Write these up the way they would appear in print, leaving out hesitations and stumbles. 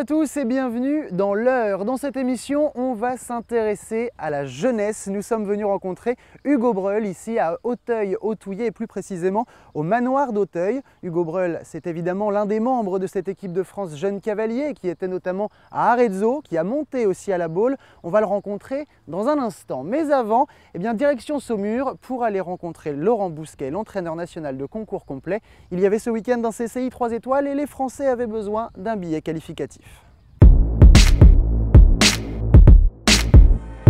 à tous et bienvenue dans l'heure. Dans cette émission, on va s'intéresser à la jeunesse. Nous sommes venus rencontrer Hugo Breul ici à Auteuil-Autouillet et plus précisément au manoir d'Auteuil. Hugo Breul, c'est évidemment l'un des membres de cette équipe de France Jeunes Cavaliers qui était notamment à Arezzo, qui a monté aussi à la Baule. On va le rencontrer dans un instant. Mais avant, direction Saumur pour aller rencontrer Laurent Bousquet, l'entraîneur national de concours complet. Il y avait ce week-end un CCI 3 étoiles et les Français avaient besoin d'un billet qualificatif.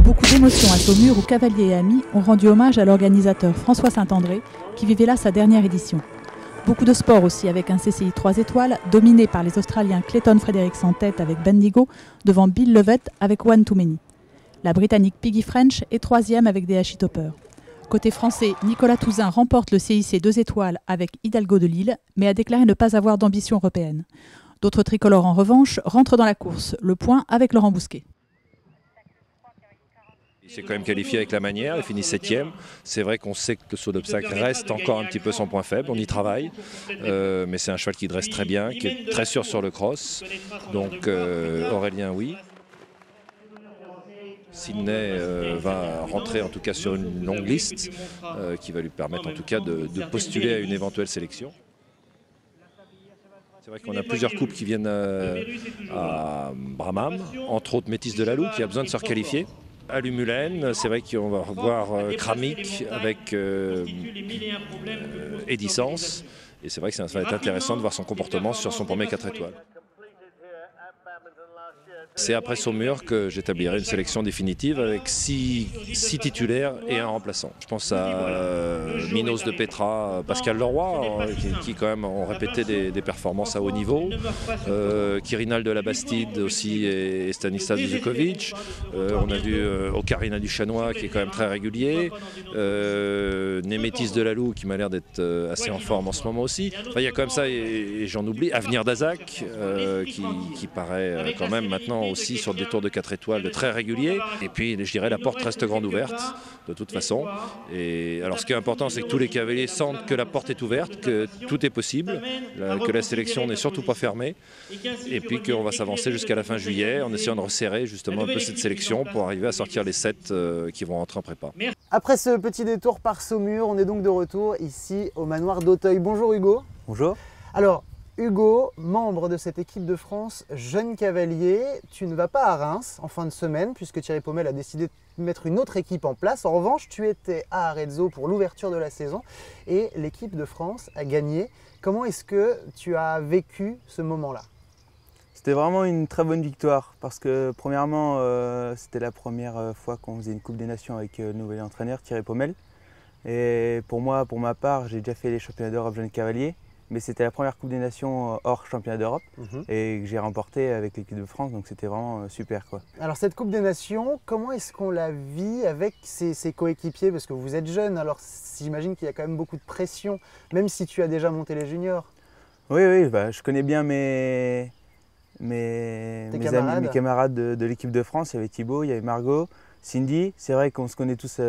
Beaucoup d'émotions à Saumur où Cavaliers et amis ont rendu hommage à l'organisateur François Saint-André qui vivait là sa dernière édition. Beaucoup de sport aussi avec un CCI 3 étoiles dominé par les Australiens Clayton Fredericks en tête avec Bendigo devant Bill Levitt avec One Too Many. La Britannique Piggy French est troisième avec DHI Topper. Côté français, Nicolas Touzin remporte le CIC 2 étoiles avec Hidalgo de Lille mais a déclaré ne pas avoir d'ambition européenne. D'autres tricolores en revanche rentrent dans la course, le point avec Laurent Bousquet. Il s'est quand même qualifié avec la manière, il finit 7e. C'est vrai qu'on sait que le saut d'obstacle reste encore un petit peu son point faible, on y travaille. Mais c'est un cheval qui dresse très bien, qui est très sûr sur le cross. Donc Aurélien, oui. Sydney va rentrer en tout cas sur une longue liste qui va lui permettre en tout cas de postuler à une éventuelle sélection. C'est vrai qu'on a plusieurs couples qui viennent à Bramham, entre autres Métis de Lalou qui a besoin de se requalifier. À Lumulène, c'est vrai qu'on va revoir Kramik avec Edissence. Et c'est vrai que ça va être intéressant de voir son comportement sur son premier 4 étoiles. C'est après Saumur que j'établirai une sélection définitive avec 6 titulaires et un remplaçant. Je pense à Minos de Petra, Pascal Leroy, qui quand même ont répété des performances à haut niveau. Quirinal de la Bastide aussi et Stanislas Zukovic. On a vu Ocarina du Chanois qui est quand même très régulier. Némétis de Lalou qui m'a l'air d'être assez en forme en ce moment aussi. Enfin, il y a quand même ça et j'en oublie. Avenir d'Azac qui paraît quand même maintenant aussi sur des tours de 4 étoiles très réguliers. Et puis je dirais la porte reste grande ouverte de toute façon. Et alors ce qui est important c'est que tous les cavaliers sentent que la porte est ouverte, que tout est possible, que la sélection n'est surtout pas fermée. Et puis qu'on va s'avancer jusqu'à la fin juillet en essayant de resserrer justement un peu cette sélection pour arriver à sortir les 7 qui vont rentrer en prépa. Après ce petit détour par Saumur, on est donc de retour ici au manoir d'Auteuil. Bonjour Hugo. Bonjour. Alors Hugo, membre de cette équipe de France Jeunes Cavaliers, tu ne vas pas à Reims en fin de semaine puisque Thierry Pommel a décidé de mettre une autre équipe en place. En revanche, tu étais à Arezzo pour l'ouverture de la saison et l'équipe de France a gagné. Comment est-ce que tu as vécu ce moment-là ? C'était vraiment une très bonne victoire parce que premièrement, c'était la première fois qu'on faisait une Coupe des Nations avec le nouvel entraîneur Thierry Pommel. Et pour moi, pour ma part, j'ai déjà fait les championnats d'Europe Jeunes Cavaliers. Mais c'était la première Coupe des Nations hors championnat d'Europe et que j'ai remporté avec l'équipe de France, donc c'était vraiment super, quoi. Alors cette Coupe des Nations, comment est-ce qu'on la vit avec ses coéquipiers? Parce que vous êtes jeune, alors j'imagine qu'il y a quand même beaucoup de pression, même si tu as déjà monté les juniors. Oui, je connais bien mes camarades de l'équipe de France. Il y avait Thibaut, il y avait Margot, Cindy. C'est vrai qu'on se connaît tous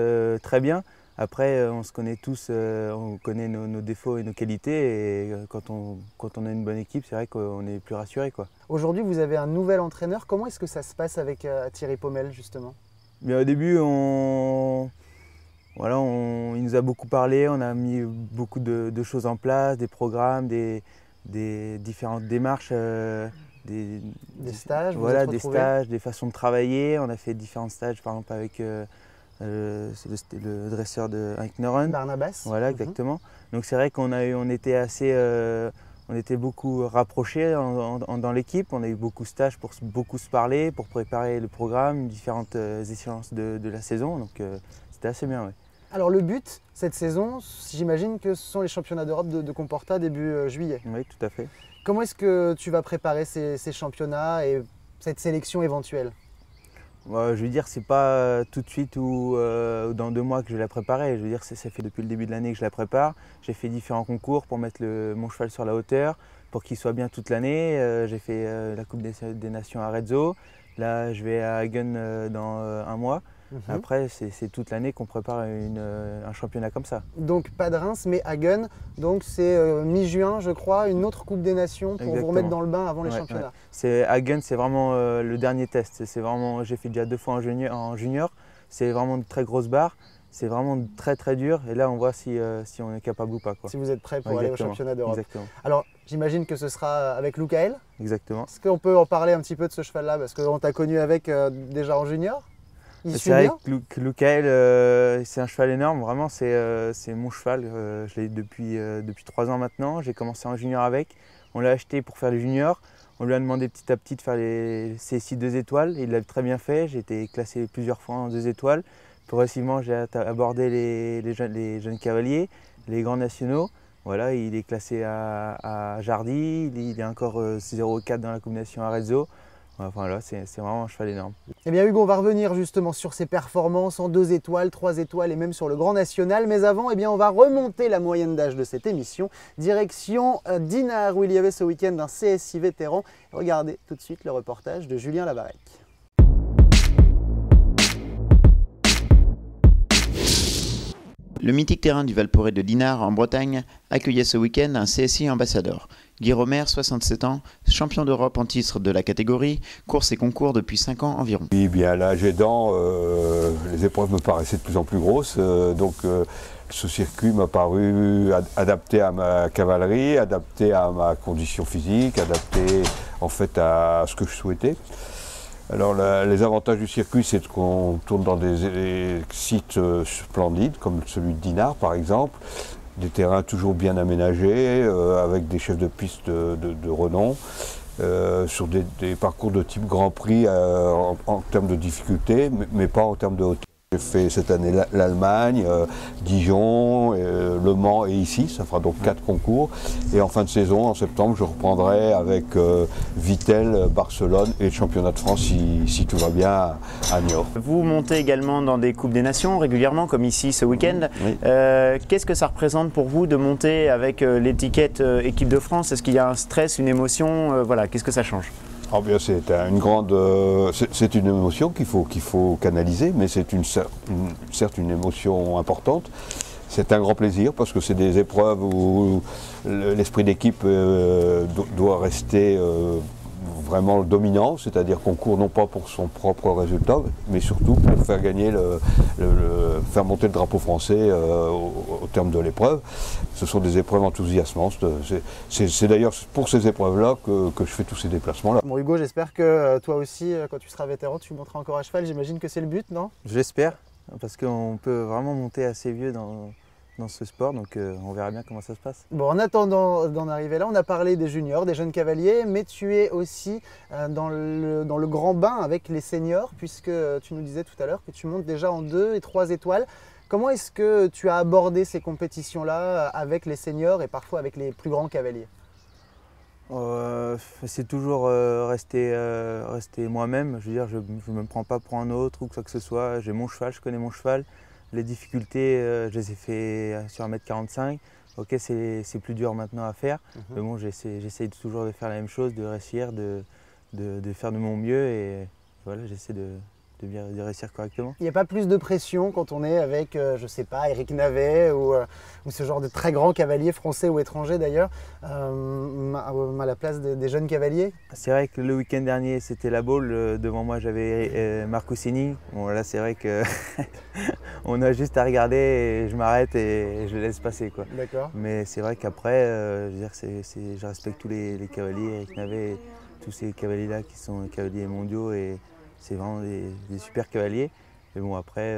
très bien. Après, on se connaît tous, on connaît nos défauts et nos qualités. Et quand on a une bonne équipe, c'est vrai qu'on est plus rassuré, quoi. Aujourd'hui, vous avez un nouvel entraîneur. Comment est-ce que ça se passe avec Thierry Pommel, justement? Mais au début, il nous a beaucoup parlé. On a mis beaucoup de choses en place, des programmes, des différentes démarches. Des stages, voilà, des stages, des façons de travailler. On a fait différents stages, par exemple avec c'était le dresseur de Hank Noren. Barnabas. Voilà, exactement. Donc c'est vrai on était beaucoup rapprochés dans l'équipe. On a eu beaucoup de stages pour beaucoup se parler, pour préparer le programme, différentes échéances de la saison. Donc c'était assez bien, oui. Alors le but, cette saison, j'imagine que ce sont les championnats d'Europe de Comporta début juillet. Oui, tout à fait. Comment est-ce que tu vas préparer ces championnats et cette sélection éventuelle? Je veux dire, c'est pas tout de suite ou dans 2 mois que je vais la préparer. Je veux dire, ça fait depuis le début de l'année que je la prépare. J'ai fait différents concours pour mettre mon cheval sur la hauteur, pour qu'il soit bien toute l'année. J'ai fait la Coupe des Nations à Arezzo. Là, je vais à Hagen dans 1 mois. Après, c'est toute l'année qu'on prépare un championnat comme ça. Donc pas de Reims, mais Hagen. Donc c'est mi-juin, je crois, une autre Coupe des Nations pour vous remettre dans le bain avant les championnats. Ouais. Hagen, c'est vraiment le dernier test. J'ai fait déjà 2 fois en junior. C'est vraiment de très grosses barres. C'est vraiment très très dur. Et là, on voit si on est capable ou pas, quoi. Si vous êtes prêt pour aller au championnat d'Europe. Exactement. Alors, j'imagine que ce sera avec Lucael. Exactement. Est-ce qu'on peut en parler un petit peu de ce cheval-là? Parce qu'on t'a connu avec déjà en junior. C'est vrai que Lucael, c'est un cheval énorme. Vraiment, c'est mon cheval. Je l'ai depuis 3 ans maintenant. J'ai commencé en junior avec. On l'a acheté pour faire les juniors. On lui a demandé petit à petit de faire les CSI 2 étoiles. Il l'a très bien fait. J'ai été classé plusieurs fois en 2 étoiles. Progressivement, j'ai abordé les jeunes cavaliers, les grands nationaux. Voilà, il est classé à Jardy, il est encore 0,4 dans la combinaison Arezzo. Enfin, voilà, c'est vraiment un cheval énorme. Eh bien Hugo, on va revenir justement sur ses performances en 2 étoiles, 3 étoiles et même sur le Grand National. Mais avant, eh bien, on va remonter la moyenne d'âge de cette émission. Direction Dinard, où il y avait ce week-end un CSI vétéran. Regardez tout de suite le reportage de Julien Labarec. Le mythique terrain du Valporé de Dinard en Bretagne accueillait ce week-end un CSI ambassadeur. Guy Romer, 67 ans, champion d'Europe en titre de la catégorie, course et concours depuis 5 ans environ. Oui, bien l'âge aidant, les épreuves me paraissaient de plus en plus grosses, donc ce circuit m'a paru adapté à ma cavalerie, adapté à ma condition physique, adapté en fait à ce que je souhaitais. Alors les avantages du circuit, c'est qu'on tourne dans des sites splendides, comme celui de Dinard par exemple, des terrains toujours bien aménagés, avec des chefs de piste de renom, sur des parcours de type Grand Prix en termes de difficulté, mais pas en termes de hauteur. J'ai fait cette année l'Allemagne, Dijon, Le Mans et ici, ça fera donc 4 concours. Et en fin de saison, en septembre, je reprendrai avec Vittel, Barcelone et le championnat de France si tout va bien à Niort. Vous montez également dans des Coupes des Nations régulièrement, comme ici ce week-end. Oui. Qu'est-ce que ça représente pour vous de monter avec l'étiquette équipe de France? Est-ce qu'il y a un stress, une émotion? Voilà, qu'est-ce que ça change? Oh bien, c'est une émotion qu'il faut canaliser, mais c'est certes une émotion importante. C'est un grand plaisir parce que c'est des épreuves où l'esprit d'équipe doit rester vraiment dominant, c'est-à-dire qu'on court non pas pour son propre résultat, mais surtout pour faire gagner faire monter le drapeau français au terme de l'épreuve. Ce sont des épreuves enthousiasmantes. C'est d'ailleurs pour ces épreuves-là que je fais tous ces déplacements-là. Bon Hugo, j'espère que toi aussi, quand tu seras vétéran, tu monteras encore à cheval. J'imagine que c'est le but, non? J'espère, parce qu'on peut vraiment monter assez vieux dans ce sport, donc on verra bien comment ça se passe. Bon, en attendant d'en arriver là, on a parlé des juniors, des jeunes cavaliers, mais tu es aussi dans le grand bain avec les seniors, puisque tu nous disais tout à l'heure que tu montes déjà en 2 et 3 étoiles. Comment est-ce que tu as abordé ces compétitions-là avec les seniors et parfois avec les plus grands cavaliers? C'est toujours rester moi-même. Je veux dire, je ne me prends pas pour un autre ou quoi que ce soit. J'ai mon cheval, je connais mon cheval. Les difficultés, je les ai fait sur 1m45. Ok, c'est plus dur maintenant à faire. Mais bon, j'essaye toujours de faire la même chose, de réussir, de faire de mon mieux. Et voilà, j'essaie de réussir correctement. Il n'y a pas plus de pression quand on est avec, je ne sais pas, Eric Navet ou ce genre de très grands cavaliers français ou étrangers d'ailleurs, à la place des jeunes cavaliers? C'est vrai que le week-end dernier, c'était la Baule. Devant moi, j'avais Marco Seni. Bon, là, c'est vrai que on a juste à regarder et je m'arrête et je le laisse passer, quoi. D'accord. Mais c'est vrai qu'après, je veux dire, je respecte tous les cavaliers, Eric Navet, tous ces cavaliers-là qui sont cavaliers mondiaux. Et c'est vraiment des super cavaliers. Mais bon, après,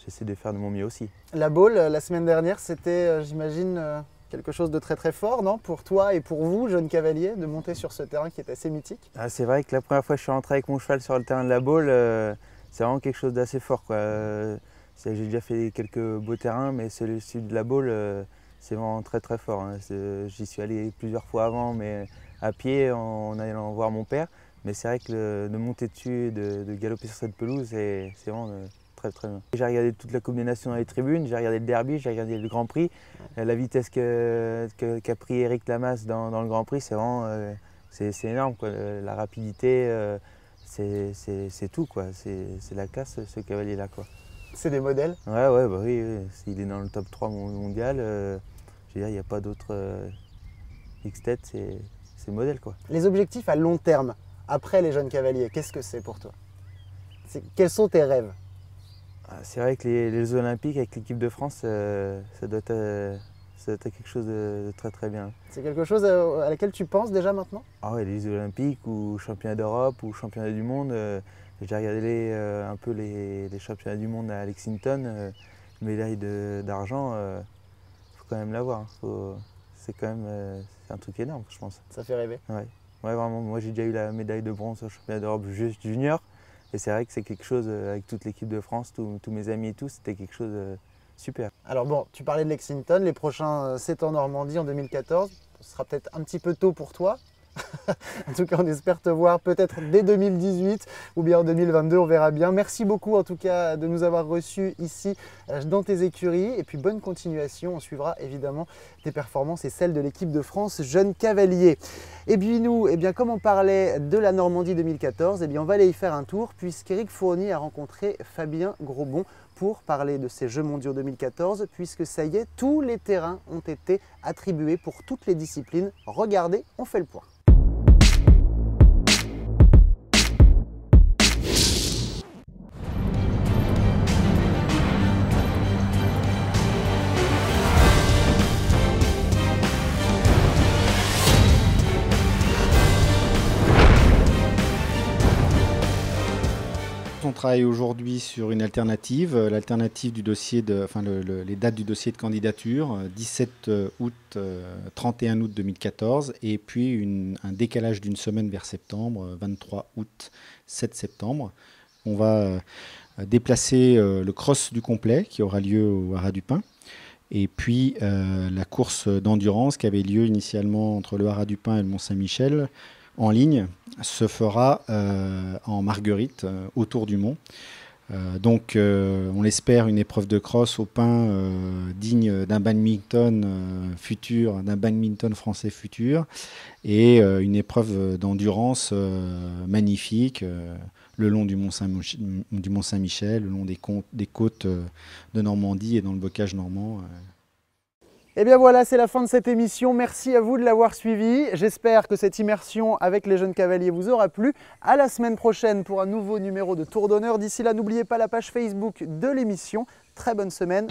j'essaie de faire de mon mieux aussi. La Baule, la semaine dernière, c'était, j'imagine, quelque chose de très très fort, non? Pour toi et pour vous, jeunes cavaliers, de monter sur ce terrain qui est assez mythique. Ah, c'est vrai que la première fois que je suis rentré avec mon cheval sur le terrain de la Baule, c'est vraiment quelque chose d'assez fort, quoi. J'ai déjà fait quelques beaux terrains, mais celui de la Baule, c'est vraiment très très fort, hein. J'y suis allé plusieurs fois avant, mais à pied, en allant voir mon père. Mais c'est vrai que de monter dessus, de galoper sur cette pelouse, c'est vraiment très très bien. J'ai regardé toute la Coupe des Nations dans les tribunes, j'ai regardé le derby, j'ai regardé le Grand Prix. La vitesse qu'a pris Eric Lamas dans le Grand Prix, c'est vraiment c'est énorme, quoi. La rapidité, c'est tout, quoi. C'est la classe, ce cavalier-là, quoi. C'est des modèles? Ouais, ouais, bah oui, oui. Il est dans le top 3 mondial. Je veux dire, il n'y a pas d'autre X-Tête, c'est modèle, quoi. Les objectifs à long terme, après les jeunes cavaliers, qu'est-ce que c'est pour toi? Quels sont tes rêves? C'est vrai que les Jeux Olympiques avec l'équipe de France, ça doit être quelque chose de très très bien. C'est quelque chose à laquelle tu penses déjà maintenant? Ah ouais, les Jeux Olympiques ou championnats d'Europe ou championnats du monde. J'ai regardé un peu les championnats du monde à Lexington, médaille d'argent, faut quand même l'avoir. Hein. C'est quand même c'est un truc énorme, je pense. Ça fait rêver. Ouais, ouais, vraiment. Moi, j'ai déjà eu la médaille de bronze au championnat d'Europe juste junior. Et c'est vrai que c'est quelque chose, avec toute l'équipe de France, tous mes amis et tout, c'était quelque chose de super. Alors bon, tu parlais de Lexington, les prochains c'est en Normandie en 2014. Ce sera peut-être un petit peu tôt pour toi. En tout cas, on espère te voir peut-être dès 2018 ou bien en 2022, on verra bien. Merci beaucoup en tout cas de nous avoir reçus ici dans tes écuries et puis bonne continuation. On suivra évidemment tes performances et celles de l'équipe de France Jeunes Cavaliers. Et puis nous, comme on parlait de la Normandie 2014, on va aller y faire un tour puisqu'Éric Fournier a rencontré Fabien Grosbon pour parler de ces Jeux mondiaux 2014, puisque ça y est, tous les terrains ont été attribués pour toutes les disciplines. Regardez, on fait le point. On travaille aujourd'hui sur une alternative, l'alternative du dossier, les dates du dossier de candidature, 17 août, 31 août 2014, et puis un décalage d'une semaine vers septembre, 23 août, 7 septembre. On va déplacer le cross du complet qui aura lieu au Haras du Pin, et puis la course d'endurance qui avait lieu initialement entre le Haras du Pin et le Mont-Saint-Michel, en ligne, se fera en Marguerite, autour du mont. Donc on l'espère, une épreuve de cross au Pin digne d'un badminton futur, d'un badminton français futur, et une épreuve d'endurance magnifique le long du Mont-Saint-Michel, le long des côtes de Normandie et dans le bocage normand. Et bien voilà, c'est la fin de cette émission. Merci à vous de l'avoir suivi. J'espère que cette immersion avec les jeunes cavaliers vous aura plu. À la semaine prochaine pour un nouveau numéro de Tour d'honneur. D'ici là, n'oubliez pas la page Facebook de l'émission. Très bonne semaine.